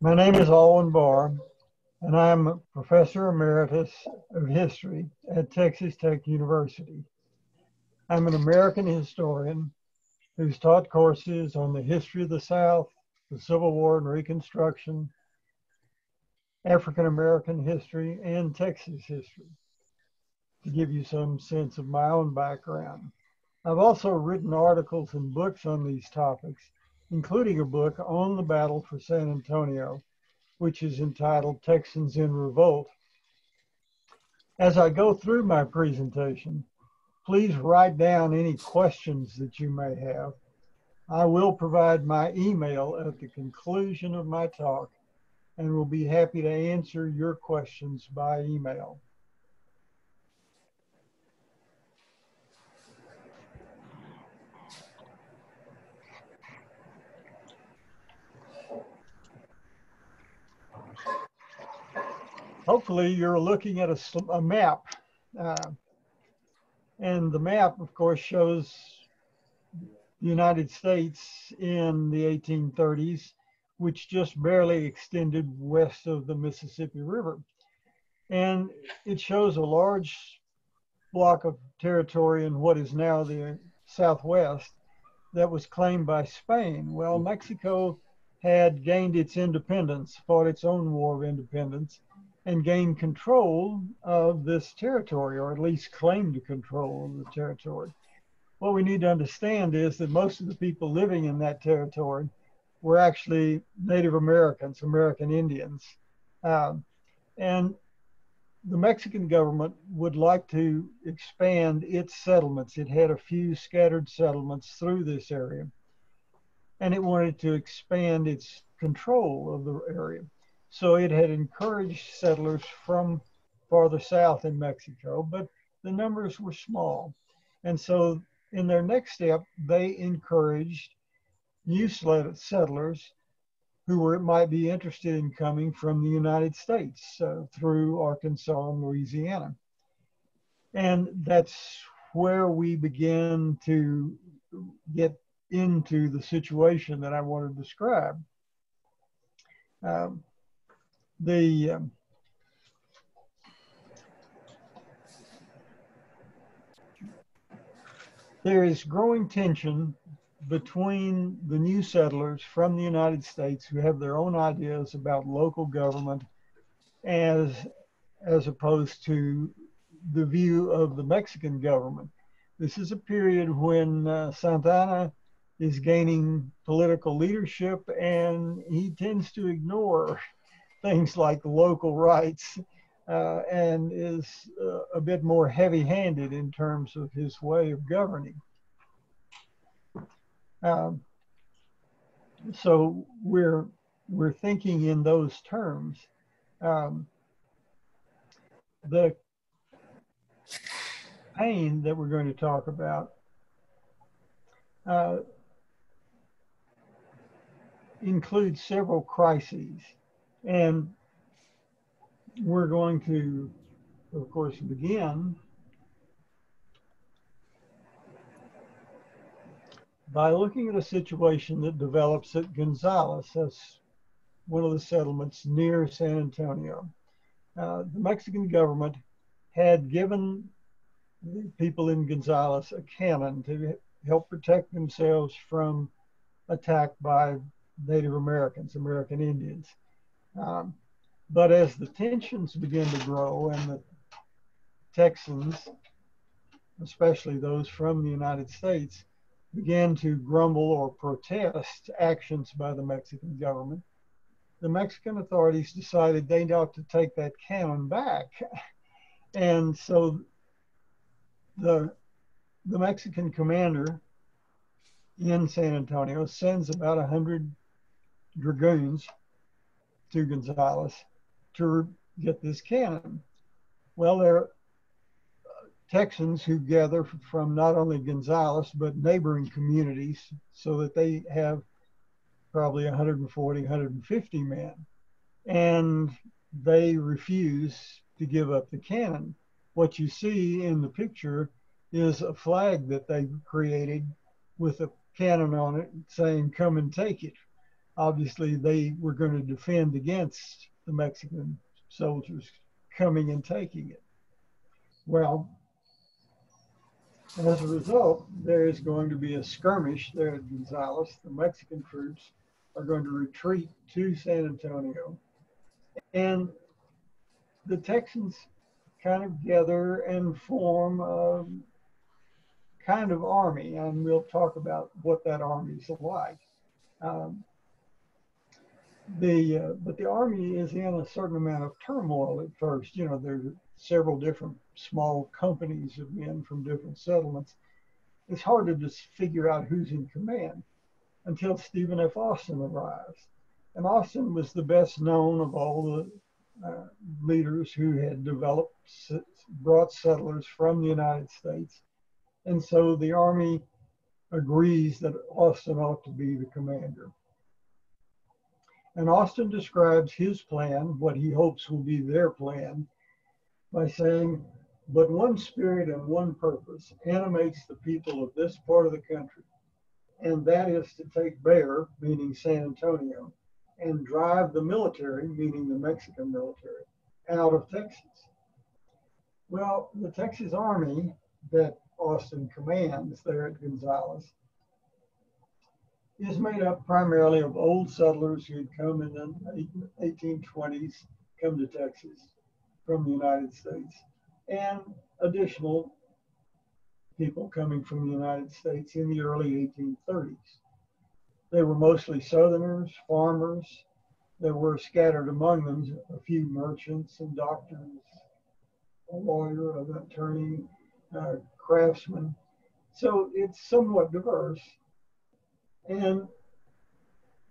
My name is Alwyn Barr, and I'm a professor emeritus of history at Texas Tech University. I'm an American historian who's taught courses on the history of the South, the Civil War and Reconstruction, African American history, and Texas history, to give you some sense of my own background. I've also written articles and books on these topics, including a book on the battle for San Antonio, which is entitled Texans in Revolt. As I go through my presentation, please write down any questions that you may have. I will provide my email at the conclusion of my talk and will be happy to answer your questions by email. Hopefully you're looking at a map. And the map, of course, shows the United States in the 1830s, which just barely extended west of the Mississippi River. And it shows a large block of territory in what is now the Southwest that was claimed by Spain. Well, Mexico had gained its independence, fought its own war of independence, and gained control of this territory, or at least claimed control of the territory. What we need to understand is that most of the people living in that territory were actually Native Americans, American Indians. And the Mexican government would like to expand its settlements. It had a few scattered settlements through this area, and it wanted to expand its control of the area. So it had encouraged settlers from farther south in Mexico, but the numbers were small. And so in their next step, they encouraged new settlers who might be interested in coming from the United States through Arkansas and Louisiana. And that's where we begin to get into the that I want to describe. There is growing tension between the new settlers from the United States who have their own ideas about local government as opposed to the view of the Mexican government. This is a period when Santa Anna is gaining political leadership, and he tends to ignore things like local rights and is a bit more heavy-handed in terms of his way of governing. So we're thinking in those terms. The pain that we're going to talk about includes several crises, and we're going to, of course, begin by looking at a situation that develops at Gonzales. That's one of the settlements near San Antonio. The Mexican government had given the people in Gonzales a cannon to help protect themselves from attack by Native Americans, American Indians. But as the tensions began to grow and the Texans, especially those from the United States, began to grumble or protest actions by the Mexican government, the Mexican authorities decided they ought to take that cannon back. And so the Mexican commander in San Antonio sends about 100 dragoons to Gonzales to get this cannon. Well, there are Texans who gather from not only Gonzales, but neighboring communities, so that they have probably 140, 150 men. And they refuse to give up the cannon. What you see in the picture is a flag that they created with a cannon on it saying, "Come and take it." obviously they were going to defend against the Mexican soldiers coming and taking it. Well, as a result, there is going to be a skirmish there at Gonzales. The Mexican troops are going to retreat to San Antonio, and the Texans kind of gather and form a kind of army, and we'll talk about what that army is like. But the army is in a certain amount of turmoil at first. You know, there's several different small companies of men from different settlements. It's hard to just figure out who's in command until Stephen F. Austin arrives. And Austin was the best known of all the leaders who had brought settlers from the United States. And so the army agrees that Austin ought to be the commander. And Austin describes his plan, what he hopes will be their plan, by saying, "But one spirit and one purpose animates the people of this part of the country, and that is to take Bear," meaning San Antonio, "and drive the military," meaning the Mexican military, "out of Texas." Well, the Texas Army that Austin commands there at Gonzales is made up primarily of old settlers who had come in the 1820s, come to Texas from the United States, and additional people coming from the United States in the early 1830s. They were mostly Southerners, farmers. There were scattered among them a few merchants and doctors, a lawyer, an attorney, craftsman. So it's somewhat diverse. And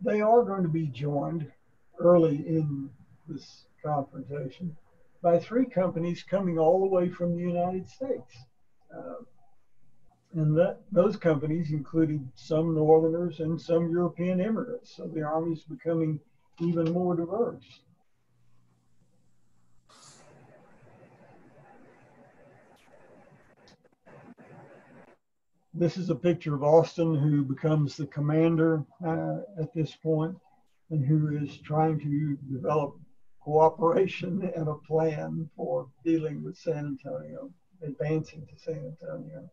they are going to be joined early in this confrontation by three companies coming all the way from the United States. And those companies included some Northerners and some European immigrants. So the army is becoming even more diverse. This is a picture of Austin, who becomes the commander at this point, and who is trying to develop cooperation and a plan for dealing with San Antonio, advancing to San Antonio.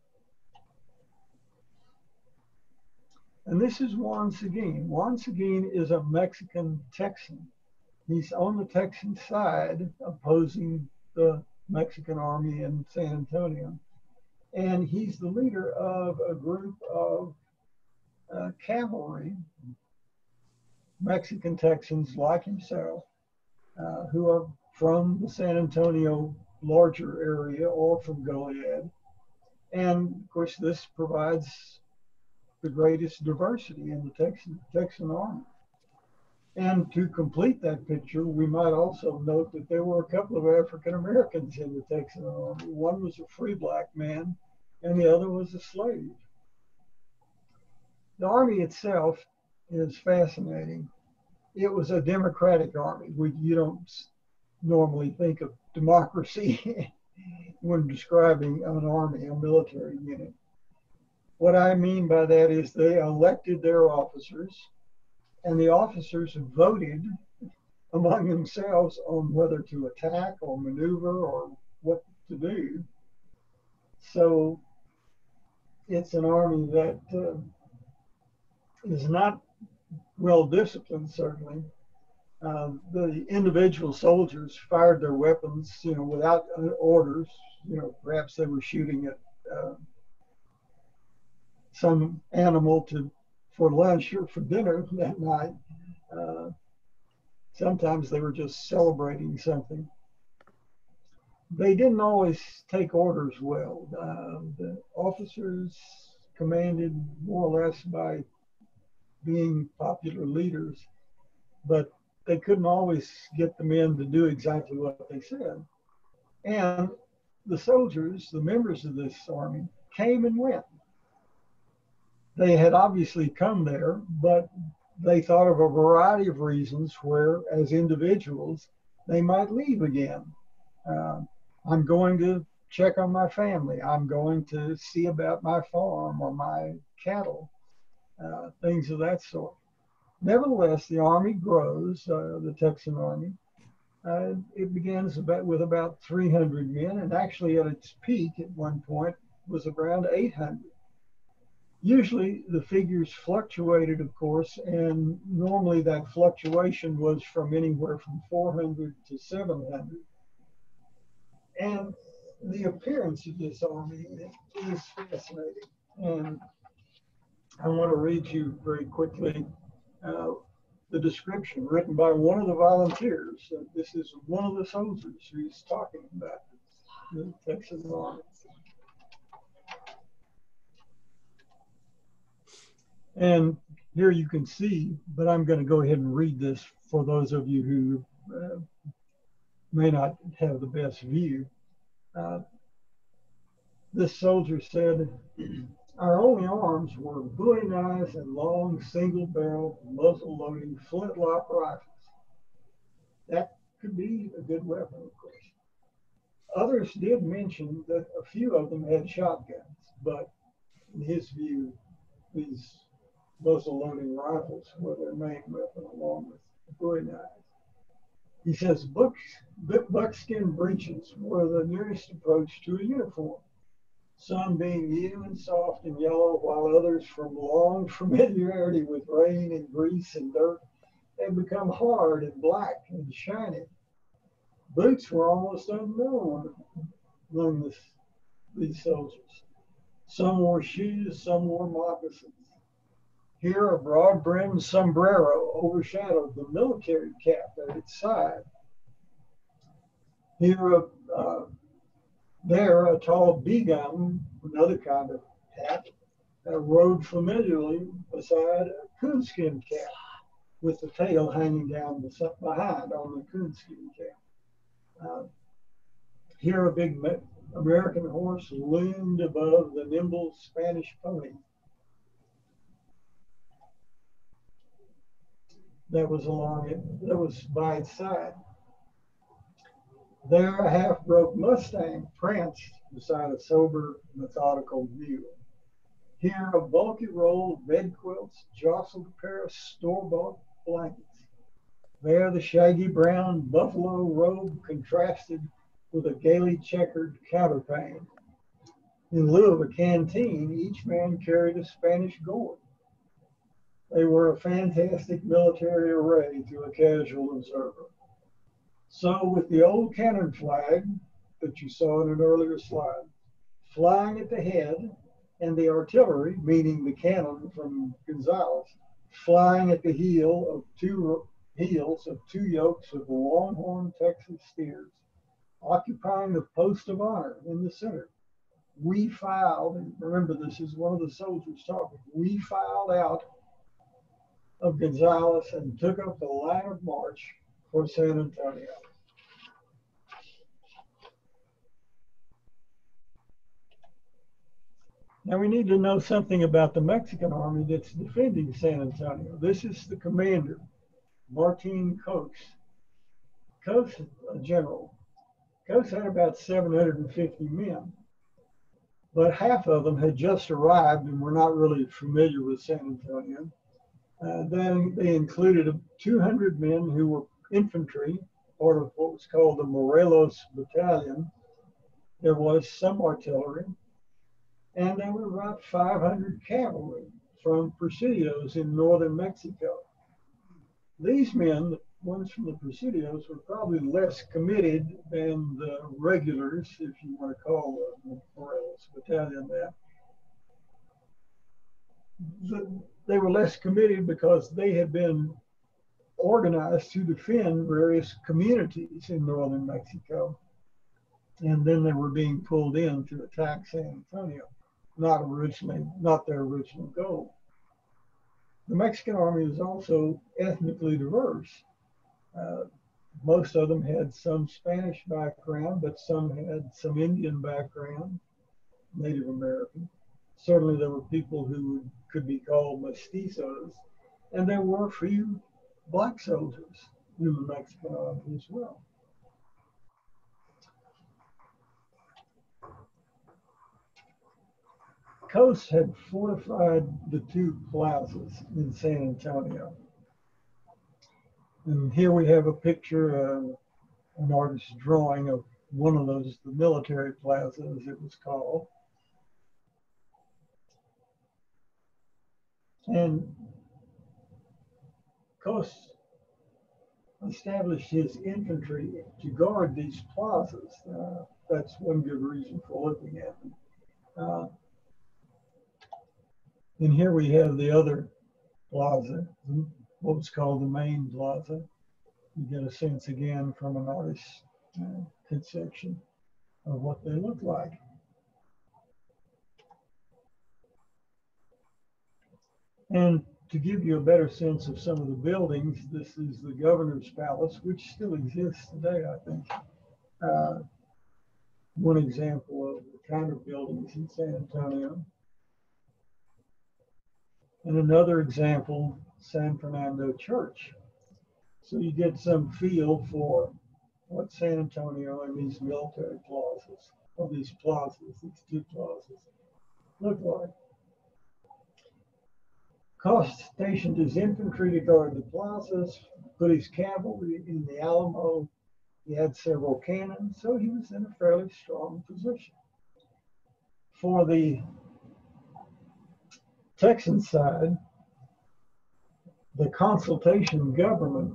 And this is Juan Seguin. Juan Seguin is a Mexican Texan. He's on the Texan side, opposing the Mexican army in San Antonio. And he's the leader of a group of cavalry, Mexican Texans like himself, who are from the San Antonio larger area or from Goliad. And of course, this provides the greatest diversity in the Texan army. And to complete that picture, we might also note that there were a couple of African Americans in the Texan army. One was a free black man, and the other was a slave. The army itself is fascinating. It was a democratic army. You don't normally think of democracy when describing an army, a military unit. What I mean by that is they elected their officers, and the officers voted among themselves on whether to attack or maneuver or what to do. So it's an army that is not well disciplined, certainly. The individual soldiers fired their weapons, without orders. Perhaps they were shooting at some animal for lunch or for dinner that night. Sometimes they were just celebrating something. They didn't always take orders well. The officers commanded more or less by being popular leaders, but they couldn't always get the men to do exactly what they said. And the soldiers, the members of this army, came and went. They had obviously come there, but they thought of a variety of reasons where, as individuals, they might leave again. I'm going to check on my family. I'm going to see about my farm or my cattle, things of that sort. Nevertheless, the army grows, the Texan army. It begins with about 300 men, and actually at its peak at one point was around 800. Usually the figures fluctuated, of course, and normally that fluctuation was from anywhere from 400 to 700. And the appearance of this army is fascinating. And I want to read you very quickly the description written by one of the volunteers. This is one of the soldiers who's talking about the Texan army. And here you can see, but I'm going to go ahead and read this for those of you who may not have the best view. This soldier said, "Our only arms were bowie knives and long single-barrel muzzle-loading flintlock rifles." That could be a good weapon, of course. Others did mention that a few of them had shotguns, but in his view, these muzzle-loading rifles were their main weapon, along with bowie knives. He says buckskin breeches were the nearest approach to a uniform, some being new and soft and yellow, while others, from long familiarity with rain and grease and dirt, had become hard and black and shiny. Boots were almost unknown among these soldiers. Some wore shoes, some wore moccasins. Here, a broad-brimmed sombrero overshadowed the military cap at its side. Here, there, a tall beegum, another kind of hat, rode familiarly beside a coonskin cap, with the tail hanging down behind on the coonskin cap. Here, a big American horse loomed above the nimble Spanish pony that was by its side. There, a half-broke Mustang pranced beside a sober, methodical mule. Here, a bulky roll of bed quilts jostled a pair of store-bought blankets. There, the shaggy brown buffalo robe contrasted with a gaily checkered counterpane. In lieu of a canteen, each man carried a Spanish gourd. They were a fantastic military array to a casual observer. So, with the old cannon flag that you saw in an earlier slide flying at the head, and the artillery, meaning the cannon from Gonzales, flying at the heels of two yokes of longhorn Texas steers, occupying the post of honor in the center, we filed, and remember this is one of the soldiers talking, we filed out of Gonzales and took up the line of march for San Antonio. Now we need to know something about the Mexican army that's defending San Antonio. This is the commander, Martin Cox. Cox, a general. Cox had about 750 men, but half of them had just arrived and were not really familiar with San Antonio. Then they included 200 men who were infantry, part of what was called the Morelos Battalion. There was some artillery, and there were about 500 cavalry from Presidios in northern Mexico. These men, the ones from the Presidios, were probably less committed than the regulars, if you want to call the Morelos Battalion that. They were less committed because they had been organized to defend various communities in northern Mexico. And then they were being pulled in to attack San Antonio, not their original goal. The Mexican army is also ethnically diverse. Most of them had some Spanish background, but some had some Indian background, Native American. Certainly there were people who could be called mestizos, and there were a few black soldiers in the Mexican army as well. Coast had fortified the two plazas in San Antonio. And here we have a picture of an artist's drawing of one of those, the military plaza, as it was called. And Cos established his infantry to guard these plazas. That's one good reason for looking at them. And here we have the other plaza, what was called the main plaza. You get a sense again from an artist's conception of what they look like. And to give you a better sense of some of the buildings, this is the governor's palace, which still exists today, I think. One example of the kind of buildings in San Antonio. And another example, San Fernando Church. So you get some feel for what San Antonio and these military plazas, or these plazas, these two plazas, look like. Cos stationed his infantry to guard the plazas, put his cavalry in the Alamo. He had several cannons, so he was in a fairly strong position. For the Texan side, the consultation government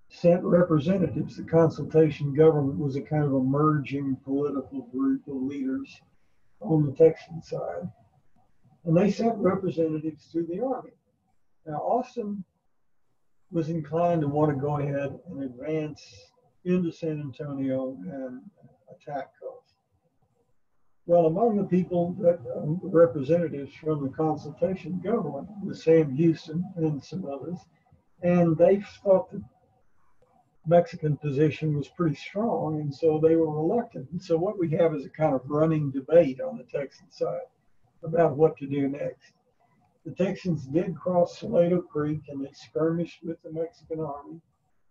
sent representatives. The consultation government was a kind of emerging political group of leaders on the Texan side. And they sent representatives to the army. Now, Austin was inclined to want to go ahead and advance into San Antonio and attack Cos. Well, among the people that representatives from the consultation government was Sam Houston and some others, and they thought the Mexican position was pretty strong, and so they were reluctant. And so what we have is a kind of running debate on the Texan side about what to do next. The Texans did cross Salado Creek, and they skirmished with the Mexican army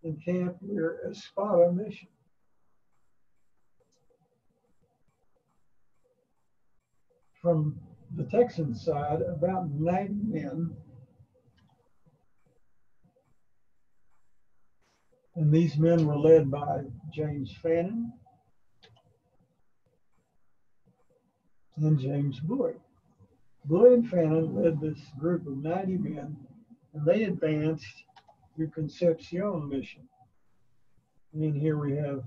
and camped near Espada Mission. From the Texan side, about 90 men, and these men were led by James Fannin and James Boyd. Boyd and Fannin led this group of 90 men, and they advanced to Concepcion Mission. And then here we have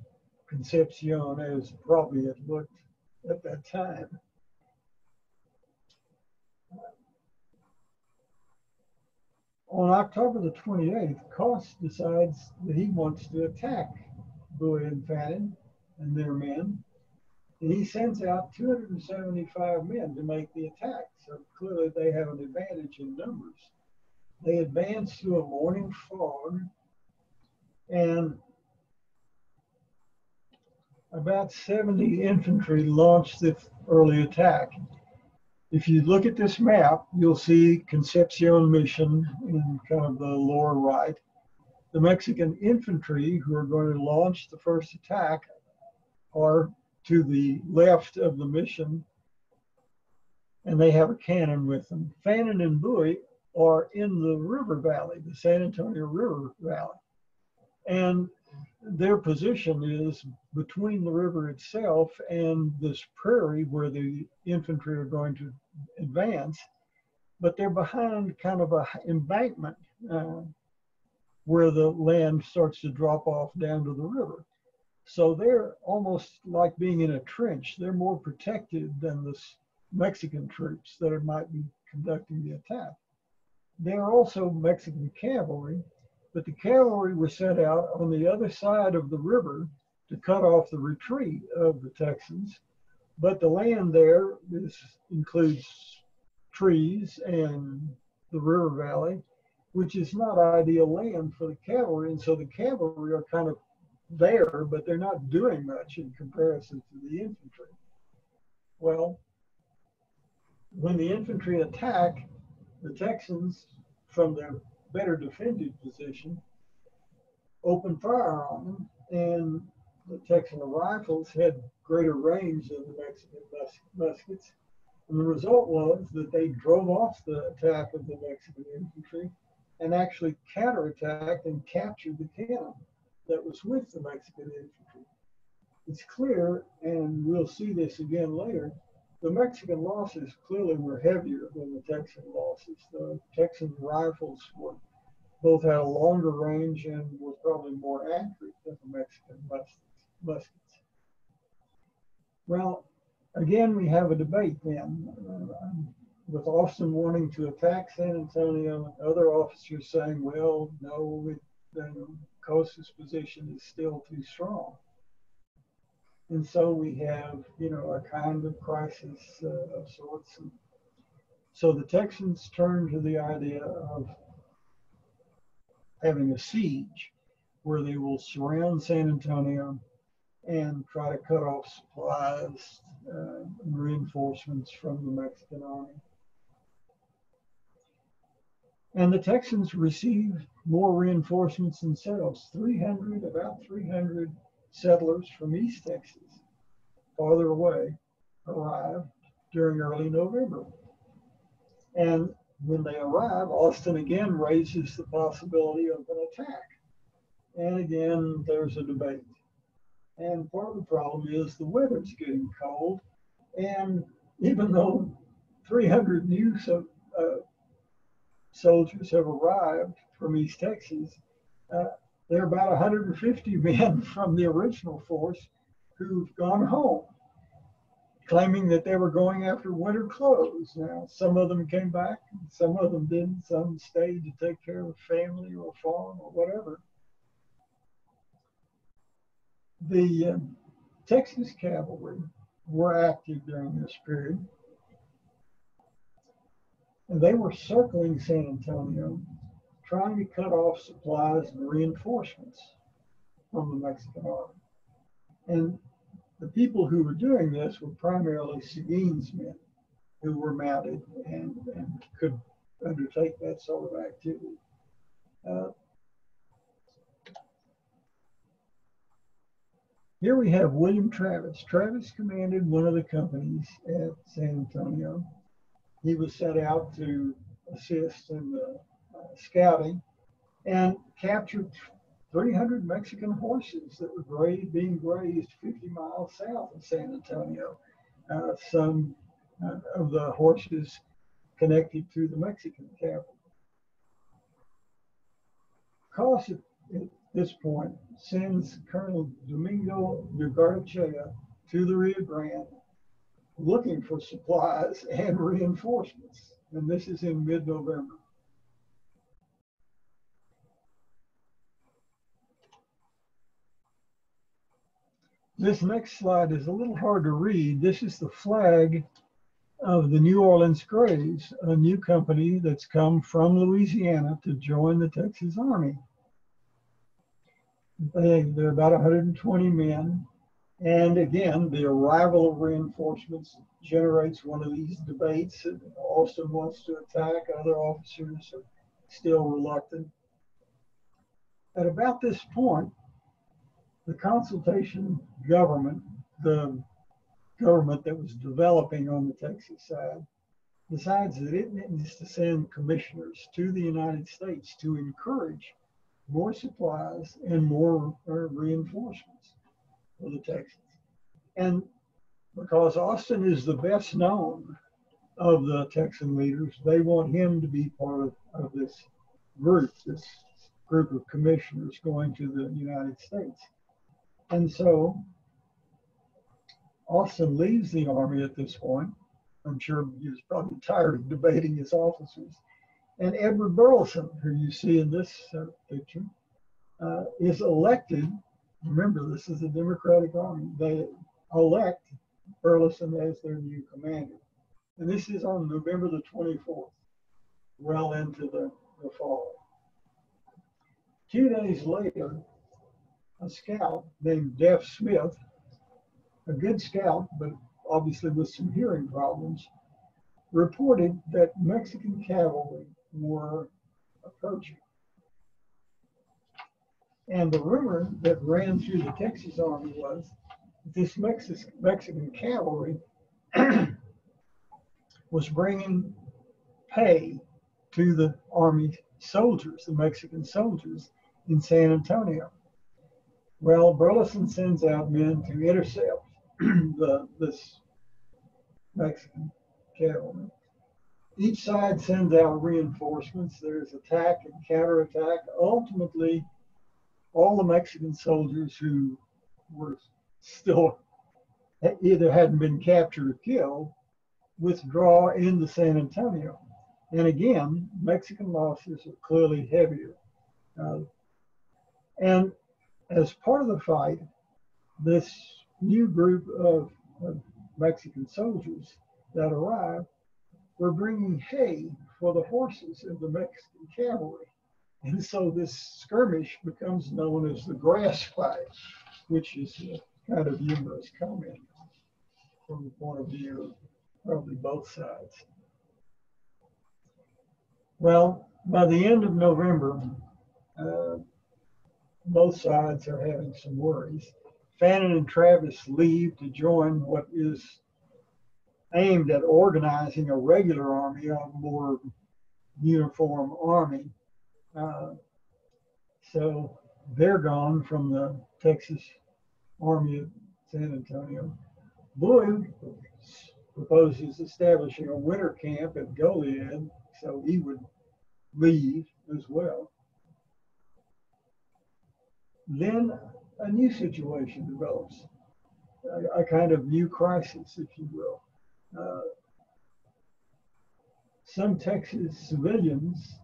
Concepcion as probably it looked at that time. On October the 28th, Cos decides that he wants to attack Boyd and Fannin and their men. And he sends out 275 men to make the attack. So clearly they have an advantage in numbers. They advance through a morning fog, and about 70 infantry launched the early attack. If you look at this map, you'll see Concepcion Mission in kind of the lower right. The Mexican infantry who are going to launch the first attack are to the left of the mission, and they have a cannon with them. Fannin and Bowie are in the river valley, the San Antonio River Valley. And their position is between the river itself and this prairie where the infantry are going to advance, but they're behind kind of an embankment where the land starts to drop off down to the river. So they're almost like being in a trench. They're more protected than the Mexican troops that might be conducting the attack. There are also Mexican cavalry, but the cavalry were sent out on the other side of the river to cut off the retreat of the Texans. But the land there includes trees and the river valley, which is not ideal land for the cavalry. And so the cavalry are kind of there, but they're not doing much in comparison to the infantry. Well, when the infantry attack, the Texans, from their better defended position, opened fire on them, and the Texan rifles had greater range than the Mexican muskets. And the result was that they drove off the attack of the Mexican infantry and actually counterattacked and captured the cannon that was with the Mexican infantry. It's clear, and we'll see this again later, the Mexican losses clearly were heavier than the Texan losses. The Texan rifles both had a longer range and were probably more accurate than the Mexican muskets. Well, again, we have a debate then, with Austin wanting to attack San Antonio and other officers saying, well, no, Costa's position is still too strong. And so we have, a kind of crisis of sorts. And so the Texans turn to the idea of having a siege where they will surround San Antonio and try to cut off supplies and reinforcements from the Mexican army. And the Texans received more reinforcements themselves. About 300 settlers from East Texas, farther away, arrived during early November. And when they arrive, Austin again raises the possibility of an attack. And again, there's a debate. And part of the problem is the weather's getting cold. And even though 300 new soldiers have arrived from East Texas, there are about 150 men from the original force who've gone home, claiming that they were going after winter clothes. Now, some of them came back, some of them didn't. Some stayed to take care of family or farm or whatever. The Texas cavalry were active during this period, and they were circling San Antonio, trying to cut off supplies and reinforcements from the Mexican army. And the people who were doing this were primarily Seguin's men, who were mounted and could undertake that sort of activity. Here we have William Travis. Travis commanded one of the companies at San Antonio. He was set out to assist in the scouting and captured 300 Mexican horses that were being grazed 50 miles south of San Antonio. Some of the horses connected to the Mexican cavalry. Costa at this point sends Colonel Domingo de Garchea to the Rio Grande looking for supplies and reinforcements. And this is in mid-November. This next slide is a little hard to read. This is the flag of the New Orleans Grays, a new company that's come from Louisiana to join the Texas Army. They're about 120 men. And again, the arrival of reinforcements generates one of these debates. Austin wants to attack, other officers are still reluctant. At about this point, the consultation government, the government that was developing on the Texas side, decides that it needs to send commissioners to the United States to encourage more supplies and more reinforcements for the Texans. And because Austin is the best known of the Texan leaders, they want him to be part of this group of commissioners going to the United States. And so Austin leaves the army at this point. I'm sure he was probably tired of debating his officers. And Edward Burleson, who you see in this picture, is elected. Remember, this is a Democratic army. They elect Burleson as their new commander. And this is on November the 24th, well into the fall. 2 days later, a scout named Deaf Smith, a good scout, but obviously with some hearing problems, reported that Mexican cavalry were approaching. And the rumor that ran through the Texas Army was that this Mexican cavalry was bringing pay to the Army soldiers, the Mexican soldiers in San Antonio. Well, Burleson sends out men to intercept this Mexican cavalry. Each side sends out reinforcements. There's attack and counterattack. Ultimately, all the Mexican soldiers who were still either hadn't been captured or killed withdraw into San Antonio. And again, Mexican losses are clearly heavier. And as part of the fight, this new group of Mexican soldiers that arrived were bringing hay for the horses of the Mexican cavalry. And so this skirmish becomes known as the grass fight, which is a kind of humorous comment from the point of view of probably both sides. Well, by the end of November, both sides are having some worries. Fannin and Travis leave to join what is aimed at organizing a regular army, a more uniform army. So they're gone from the Texas Army at San Antonio. Boyd proposes establishing a winter camp at Goliad, so he would leave as well. Then a new situation develops, a kind of new crisis, if you will. Some Texas civilians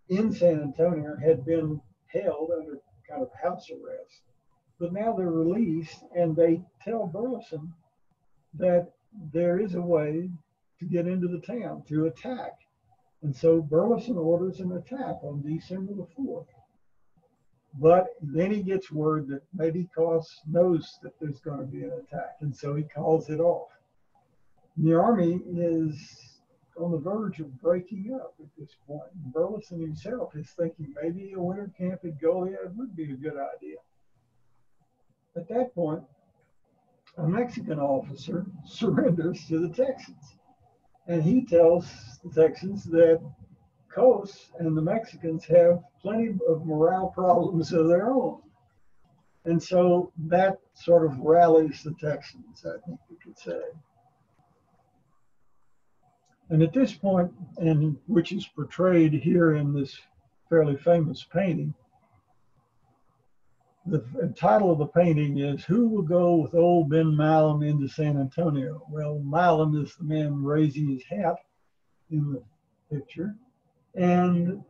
in San Antonio had been held under kind of house arrest, but now they're released and they tell Burleson that there is a way to get into the town, to attack. And so Burleson orders an attack on December the 4th. But then he gets word that maybe Coss knows that there's going to be an attack, and so he calls it off. The army is on the verge of breaking up at this point. Burleson himself is thinking maybe a winter camp at Goliad would be a good idea. At that point, a Mexican officer surrenders to the Texans, and he tells the Texans that Coss and the Mexicans have plenty of morale problems of their own. And so that sort of rallies the Texans, I think we could say. And at this point, and which is portrayed here in this fairly famous painting, the title of the painting is "Who Will Go with Old Ben Milam into San Antonio?" Well, Milam is the man raising his hat in the picture. And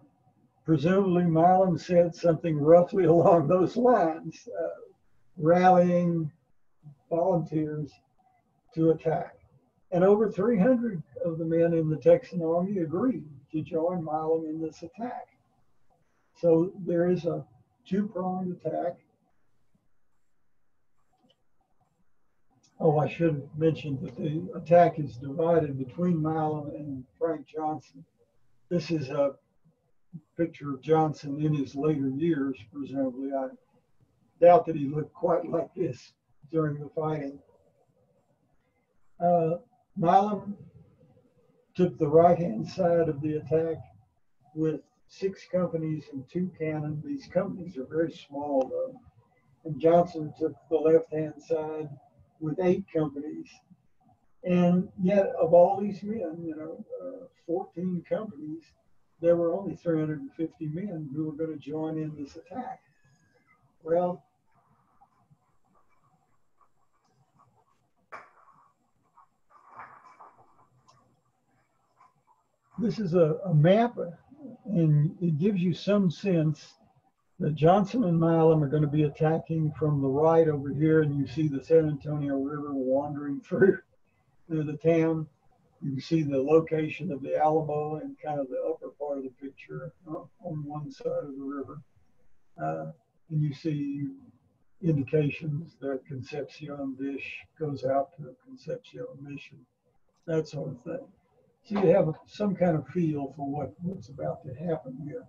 presumably Milam said something roughly along those lines, rallying volunteers to attack. And over 300 of the men in the Texan army agreed to join Milam in this attack. So there is a two-pronged attack. Oh, I should have mentioned that the attack is divided between Milam and Frank Johnson. This is a picture of Johnson in his later years, presumably. I doubt that he looked quite like this during the fighting. Milam took the right-hand side of the attack with 6 companies and 2 cannon. These companies are very small, though. And Johnson took the left-hand side with 8 companies. And yet, of all these men, 14 companies, there were only 350 men who were going to join in this attack. Well, this is a map, and it gives you some sense that Johnson and Milam are going to be attacking from the right over here, and you see the San Antonio River wandering through the town. You can see the location of the Alamo and kind of the upper part of the picture on one side of the river. And you see indications that Concepcion goes out to Concepcion Mission, that sort of thing. So you have some kind of feel for what's about to happen here.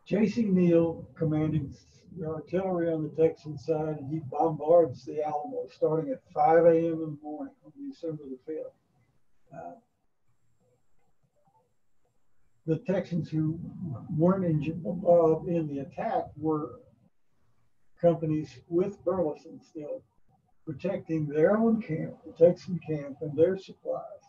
J.C. Neal, commanding the artillery on the Texan side, he bombards the Alamo starting at 5 a.m. in the morning on December the 5th. The Texans who weren't involved in the attack were companies with Burleson still, protecting their own camp, the Texan camp, and their supplies.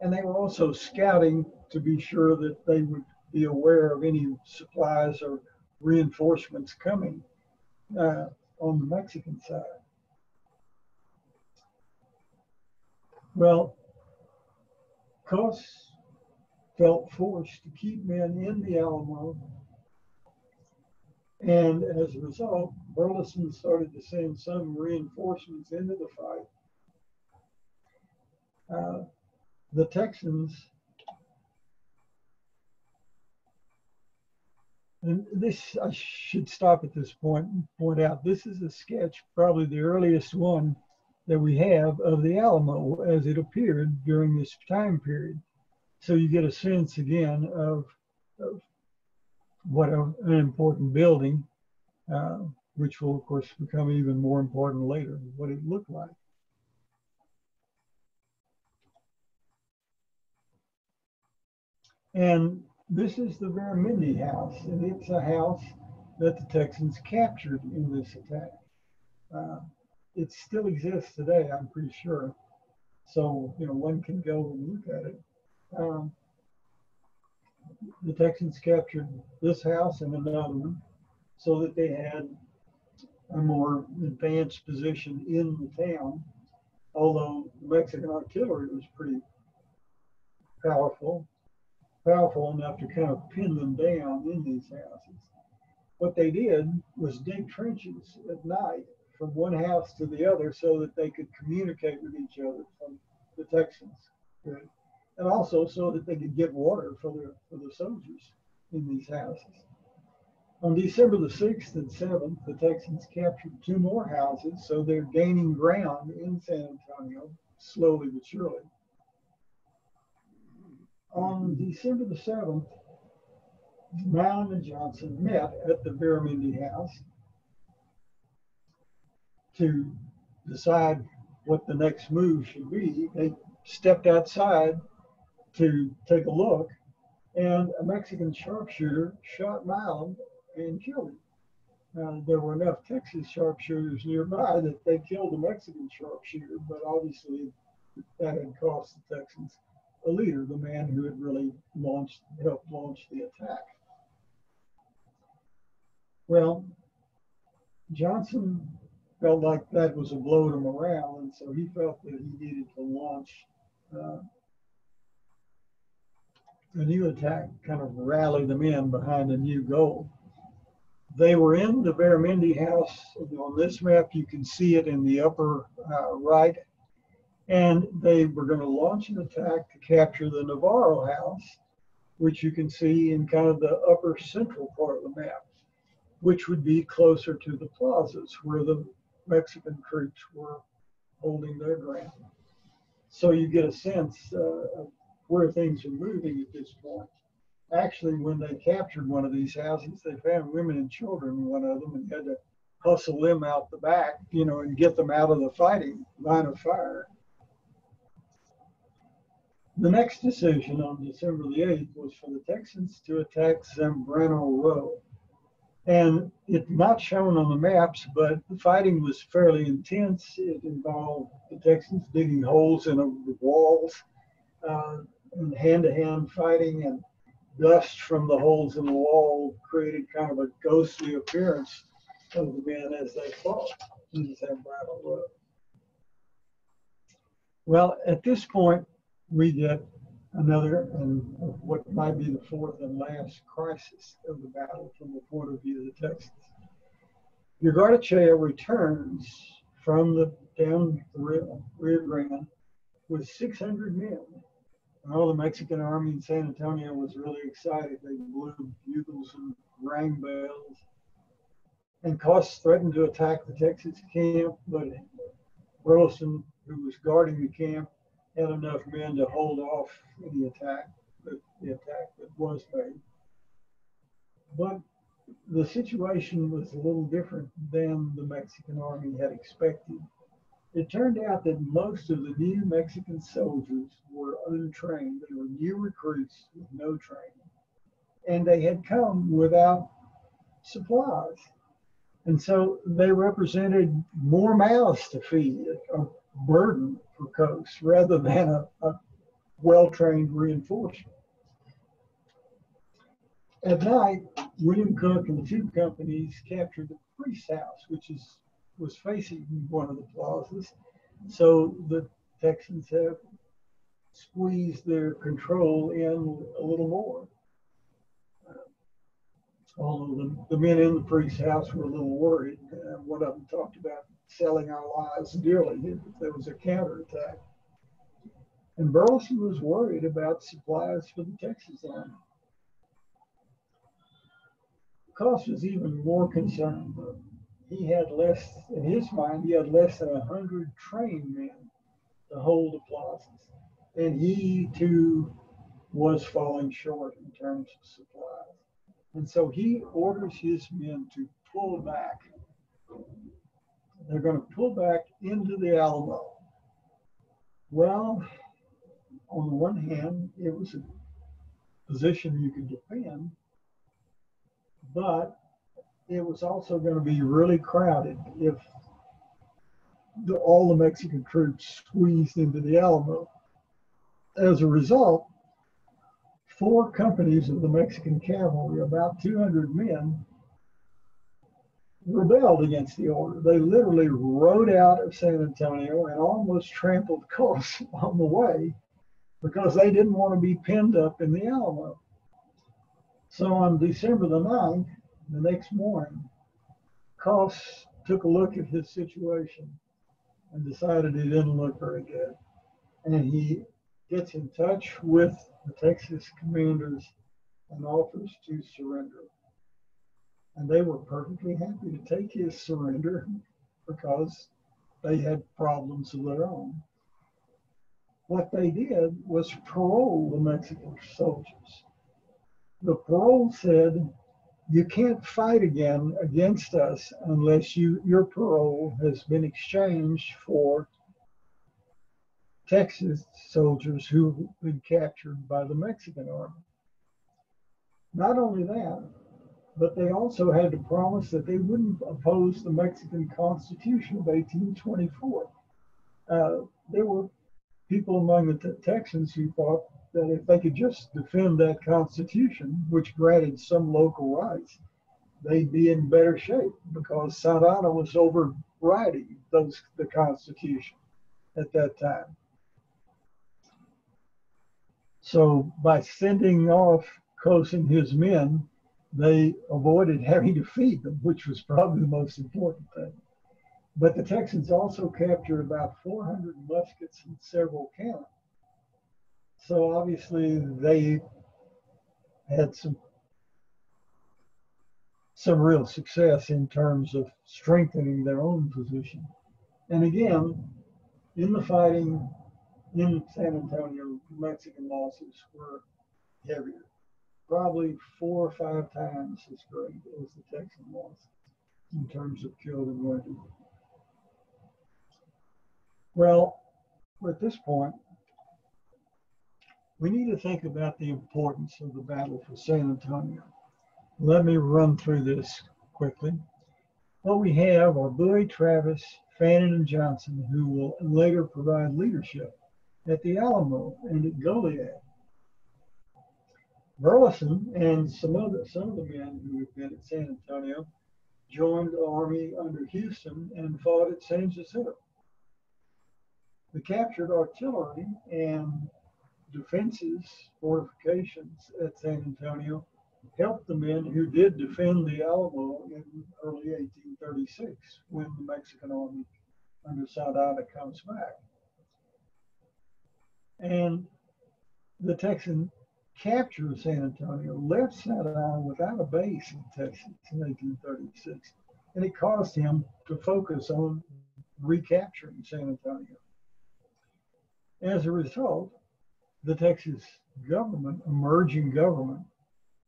And they were also scouting to be sure that they would be aware of any supplies or reinforcements coming on the Mexican side. Well, Cos felt forced to keep men in the Alamo, and as a result, Burleson started to send some reinforcements into the fight. The Texans, and this, I should stop at this point and point out, this is a sketch, probably the earliest one that we have of the Alamo as it appeared during this time period. So you get a sense again of what an important building, which will of course become even more important later, what it looked like. And this is the Veramendi house, and it's a house that the Texans captured in this attack. It still exists today, I'm pretty sure. So, you know, one can go and look at it. The Texans captured this house and another one so that they had a more advanced position in the town, although the Mexican artillery was pretty powerful enough to kind of pin them down in these houses. What they did was dig trenches at night from one house to the other so that they could communicate with each other from the Texans. Right? And also so that they could get water for the soldiers in these houses. On December the 6th and 7th, the Texans captured 2 more houses, so they're gaining ground in San Antonio, slowly but surely. On December the 7th, Mound and Johnson met at the Veramendi house to decide what the next move should be. They stepped outside to take a look, and a Mexican sharpshooter shot Mound and killed him. There were enough Texas sharpshooters nearby that they killed the Mexican sharpshooter, but obviously that had cost the Texans a leader, the man who had really helped launch the attack. Well, Johnson felt like that was a blow to morale, and so he felt that he needed to launch a new attack, kind of rally them in behind a new goal. They were in the Veramendi house. On this map, you can see it in the upper right. And they were going to launch an attack to capture the Navarro house, which you can see in kind of the upper central part of the map, which would be closer to the plazas where the Mexican troops were holding their ground. So you get a sense of where things are moving at this point. Actually, when they captured one of these houses, they found women and children in one of them and had to hustle them out the back, you know, and get them out of the fighting line of fire. The next decision on December the 8th was for the Texans to attack Zambrano Row. And it's not shown on the maps, but the fighting was fairly intense. It involved the Texans digging holes in the walls, and hand-to-hand fighting, and dust from the holes in the wall created kind of a ghostly appearance of the men as they fought in Zambrano Row. Well, at this point, we get another, and what might be the fourth and last crisis of the battle from the point of view of the Texans. Ugarte returns from the down Rio Grande with 600 men. All the Mexican army in San Antonio was really excited. They blew bugles and rang bells. And Cos threatened to attack the Texas camp, but Burleson, who was guarding the camp, had enough men to hold off the attack that was made. But the situation was a little different than the Mexican army had expected. It turned out that most of the new Mexican soldiers were untrained. They were new recruits with no training. and they had come without supplies. And so they represented more mouths to feed, a burden for coasts, rather than a well-trained reinforcement. At night, William Cook and the two companies captured the priest's house, which was facing one of the plazas. So the Texans have squeezed their control in a little more. Although the men in the priest's house were a little worried. One of them talked about selling our lives dearly if there was a counterattack. And Burleson was worried about supplies for the Texas army. Cost was even more concerned. He had less, in his mind, he had less than 100 trained men to hold the plazas. And he, too, was falling short in terms of supplies. And so he orders his men to pull back. They're going to pull back into the Alamo. Well, on the one hand, it was a position you could defend, but it was also going to be really crowded if all the Mexican troops squeezed into the Alamo. As a result, 4 companies of the Mexican cavalry, about 200 men, rebelled against the order. They literally rode out of San Antonio and almost trampled Cost on the way because they didn't want to be pinned up in the Alamo. So on December the 9th, the next morning, Cost took a look at his situation and decided it didn't look very good. And he gets in touch with the Texas commanders and offers to surrender. And they were perfectly happy to take his surrender because they had problems of their own. What they did was parole the Mexican soldiers. The parole said, you can't fight again against us unless your parole has been exchanged for Texas soldiers who have been captured by the Mexican army. Not only that, but they also had to promise that they wouldn't oppose the Mexican Constitution of 1824. There were people among the Texans who thought that if they could just defend that Constitution, which granted some local rights, they'd be in better shape because Santa Anna was overriding the Constitution at that time. So by sending off Coast and his men, they avoided having to feed them, which was probably the most important thing. But the Texans also captured about 400 muskets and several cannon. So obviously they had some real success in terms of strengthening their own position. And again, in the fighting in San Antonio, Mexican losses were heavier, probably 4 or 5 times as great as the Texan losses in terms of killed and wounded. Well, at this point, we need to think about the importance of the Battle for San Antonio. Let me run through this quickly. What we have are Bowie, Travis, Fannin, and Johnson, who will later provide leadership at the Alamo and at Goliad. Burleson and some of the men who had been at San Antonio joined the army under Houston and fought at San Jacinto. The captured artillery and defenses, fortifications at San Antonio helped the men who did defend the Alamo in early 1836 when the Mexican army under Santa Anna comes back. And the Texan capture of San Antonio left Santa Anna without a base in Texas in 1836, and it caused him to focus on recapturing San Antonio. As a result, the Texas government, emerging government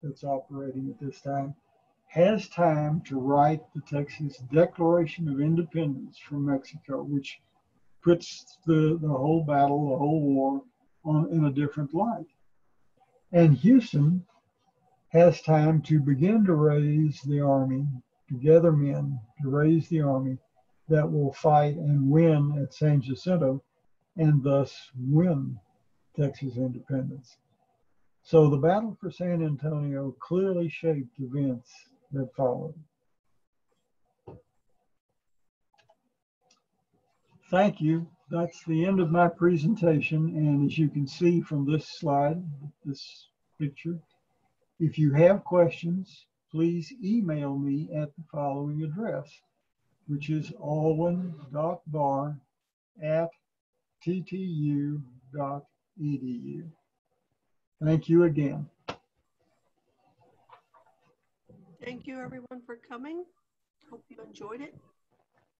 that's operating at this time, has time to write the Texas Declaration of Independence from Mexico, which puts the whole battle, the whole war in a different light. And Houston has time to begin to raise the army, to gather men, to raise the army that will fight and win at San Jacinto and thus win Texas independence. So the battle for San Antonio clearly shaped events that followed. Thank you. That's the end of my presentation. And as you can see from this slide, this picture, if you have questions, please email me at the following address, which is alwyn.barr@ttu.edu. Thank you again. Thank you everyone for coming. Hope you enjoyed it.